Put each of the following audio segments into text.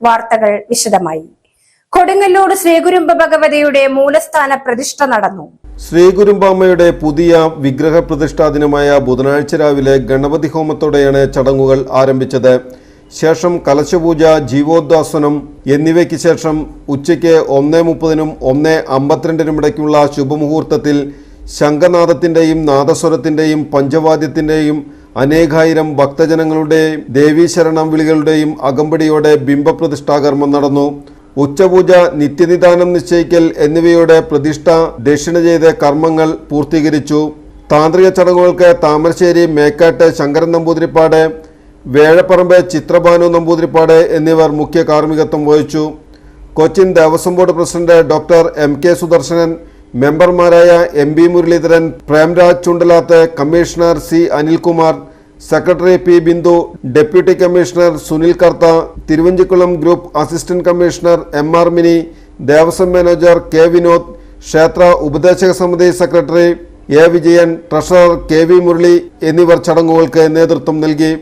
വാർത്തകൾ വിശദമായി. കൊടുങ്ങല്ലൂർ ശ്രീകുരുംബ ഭഗവതിയുടെ മൂലസ്ഥാന പ്രതിഷ്ഠ നടന്നു. ശ്രീകുരുംബാമ്മയുടെ പുതിയ വിഗ്രഹ പ്രതിഷ്ഠാ ദിനമായ ബുധനാഴ്ച രാവിലെ ഗണപതി ഹോമത്തോടെയാണ് ചടങ്ങുകൾ ആരംഭിച്ചത്. ശേഷം കലശപൂജ, ജീവോദ്വാസനം എന്നിവയ്ക്ക് ശേഷം ഉച്ചയ്ക്ക് 1:30 1:52 ഇടയ്ക്കുള്ള ശുഭമുഹൂർത്തത്തിൽ ശംഖനാദത്തിന്റെയും നാദസ്വരത്തിന്റെയും പഞ്ചവാദ്യത്തിന്റെയും അനേകായിരം ഭക്തജനങ്ങളുടെ ദേവീശരണം വിളികളുടെയും അകമ്പടിയോടെ ബിംബപ്രതിഷ്ഠാകർമ്മം നടന്നു. ഉച്ചപൂജ, നിത്യനിദാനം നിശ്ചയിക്കൽ എന്നിവയോടെ പ്രതിഷ്ഠ ദക്ഷിണ ചെയ്ത് കർമ്മങ്ങൾ പൂർത്തീകരിച്ചു. താന്ത്രിക ചടങ്ങുകൾക്ക് താമരശ്ശേരി മേക്കാട്ട് ശങ്കരൻ നമ്പൂതിരിപ്പാട്, വേഴപ്പറമ്പ് ചിത്രഭാനു നമ്പൂതിരിപ്പാട് എന്നിവർ മുഖ്യ കാർമ്മികത്വം വഹിച്ചു. Cochin Devaswom board president doctor MK Sudarshanan, മെമ്പർമാരായ MB Muraleedharan, Premraj Chundalath, commissioner C Anilkumar, secretary P Bindu, deputy commissioner Sunil Kartha, Thiruvanchikulam group assistant commissioner MR Mini, Devaswom manager K Vinod, ക്ഷേത്ര ഉപദേശക സമിതി secretary A Vijayan, treasurer KV Murali എന്നിവർ ചടങ്ങുകൾക്ക് നേതൃത്വം നൽകി.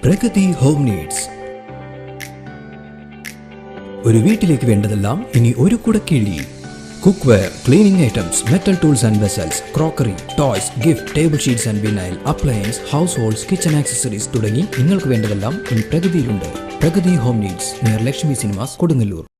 Pragathi home needs. ഒരു വീട്ടിലേക്ക് വേണ്ടതെല്ലാം ഇനി ഒരു കുടക്കീഴിൽ. Cookware, cleaning items, metal tools and vessels, crockery, toys, gift, table sheets and vinyl, appliance, households, kitchen accessories തുടങ്ങി നിങ്ങൾക്ക് വേണ്ടതെല്ലാം ഇനി പ്രഗതിയിലുണ്ട്. Pragathi home needs, near Lakshmi cinemas, Kodungallur.